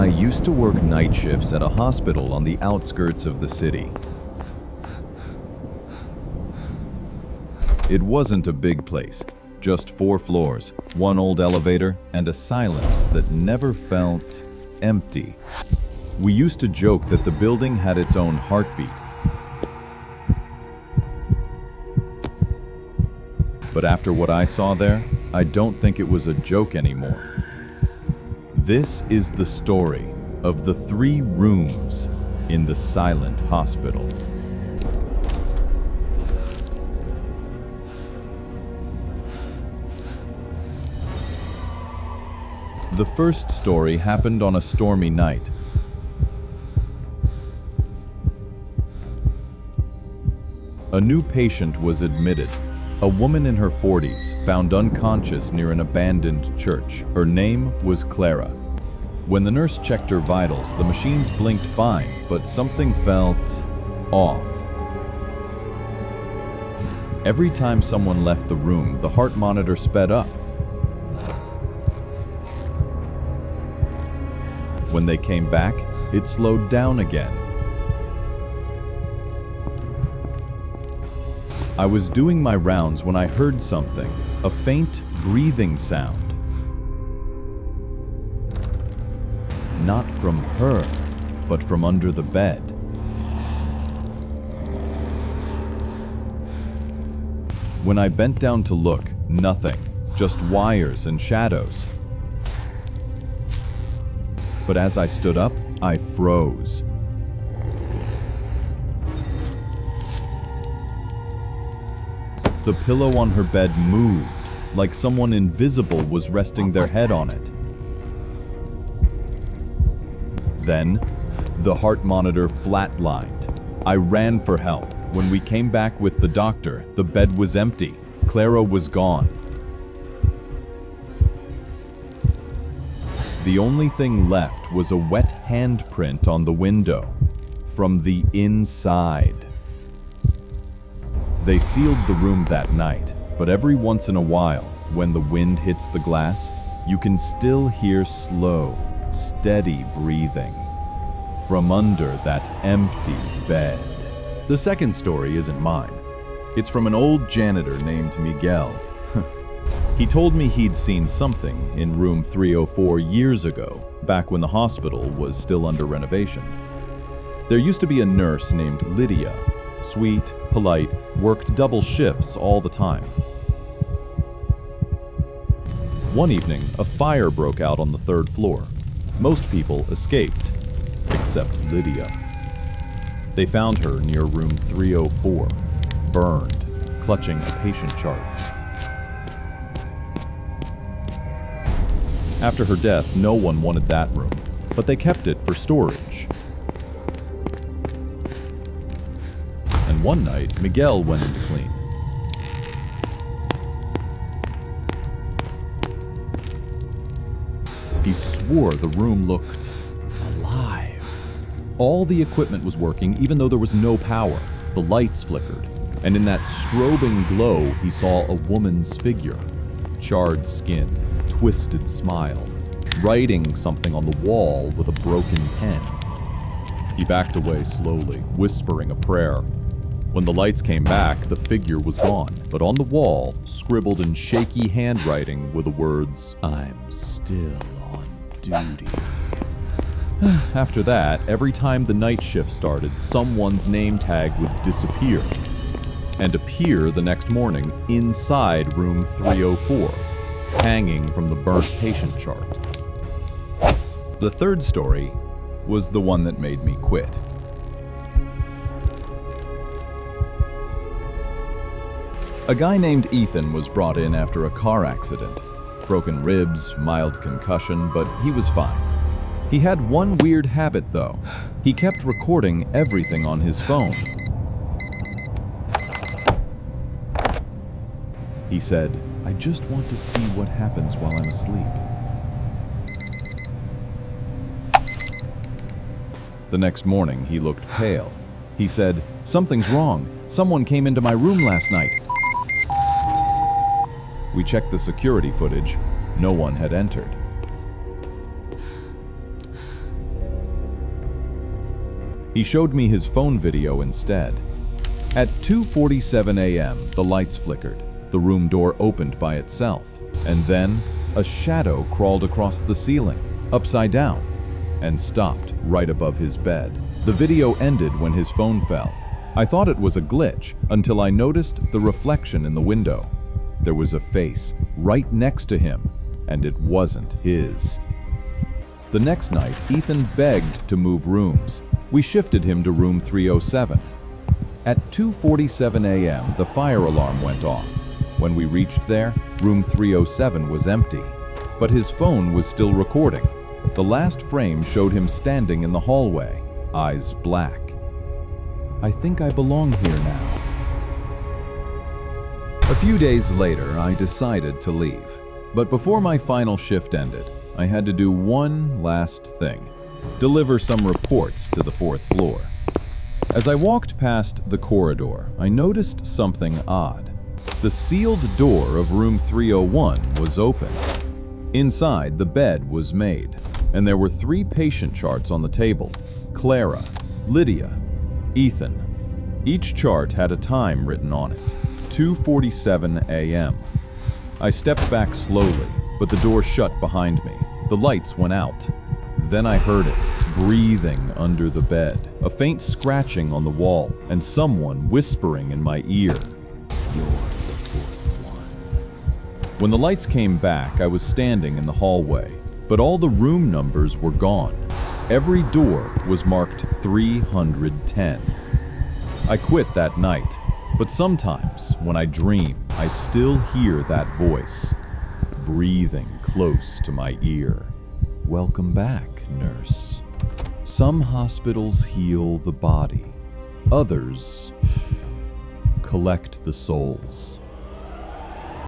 I used to work night shifts at a hospital on the outskirts of the city. It wasn't a big place, just 4 floors, 1 old elevator, and a silence that never felt empty. We used to joke that the building had its own heartbeat. But after what I saw there, I don't think it was a joke anymore. This is the story of the 3 rooms in the silent hospital. The first story happened on a stormy night. A new patient was admitted. A woman in her 40s, found unconscious near an abandoned church. Her name was Clara. When the nurse checked her vitals, the machines blinked fine, but something felt off. Every time someone left the room, the heart monitor sped up. When they came back, it slowed down again. I was doing my rounds when I heard something, a faint breathing sound. Not from her, but from under the bed. When I bent down to look, nothing, just wires and shadows. But as I stood up, I froze. The pillow on her bed moved, like someone invisible was resting their head on it. Then, the heart monitor flatlined. I ran for help. When we came back with the doctor, the bed was empty. Clara was gone. The only thing left was a wet handprint on the window, from the inside. They sealed the room that night, but every once in a while, when the wind hits the glass, you can still hear slow, steady breathing from under that empty bed. The second story isn't mine. It's from an old janitor named Miguel. He told me he'd seen something in room 304 years ago, back when the hospital was still under renovation. There used to be a nurse named Lydia. Sweet, polite, worked double shifts all the time. One evening, a fire broke out on the 3rd floor. Most people escaped, except Lydia. They found her near room 304, burned, clutching a patient chart. After her death, no one wanted that room, but they kept it for storage. And one night, Miguel went in to clean. He swore the room looked alive. All the equipment was working even though there was no power. The lights flickered, and in that strobing glow, he saw a woman's figure. Charred skin, twisted smile, writing something on the wall with a broken pen. He backed away slowly, whispering a prayer. When the lights came back, the figure was gone, but on the wall, scribbled in shaky handwriting were the words, "I'm still on duty." After that, every time the night shift started, someone's name tag would disappear and appear the next morning inside room 304, hanging from the burnt patient chart. The third story was the one that made me quit. A guy named Ethan was brought in after a car accident. Broken ribs, mild concussion, but he was fine. He had one weird habit though. He kept recording everything on his phone. He said, "I just want to see what happens while I'm asleep." The next morning, he looked pale. He said, "Something's wrong. Someone came into my room last night." We checked the security footage. No one had entered. He showed me his phone video instead. At 2:47 a.m., the lights flickered, the room door opened by itself, and then a shadow crawled across the ceiling, upside down, and stopped right above his bed. The video ended when his phone fell. I thought it was a glitch until I noticed the reflection in the window. There was a face right next to him, and it wasn't his. The next night, Ethan begged to move rooms. We shifted him to room 307. At 2:47 a.m., the fire alarm went off. When we reached there, room 307 was empty, but his phone was still recording. The last frame showed him standing in the hallway, eyes black. I think I belong here now. A few days later, I decided to leave. But before my final shift ended, I had to do one last thing: deliver some reports to the 4th floor. As I walked past the corridor, I noticed something odd. The sealed door of room 301 was open. Inside, the bed was made, and there were 3 patient charts on the table: Clara, Lydia, Ethan. Each chart had a time written on it: 2:47 a.m. I stepped back slowly, but the door shut behind me. The lights went out. Then I heard it, breathing under the bed, a faint scratching on the wall, and someone whispering in my ear, "You're the 4th one." When the lights came back, I was standing in the hallway, but all the room numbers were gone. Every door was marked 310. I quit that night, but sometimes when I dream, I still hear that voice, breathing close to my ear. Welcome back, nurse. Some hospitals heal the body. Others collect the souls.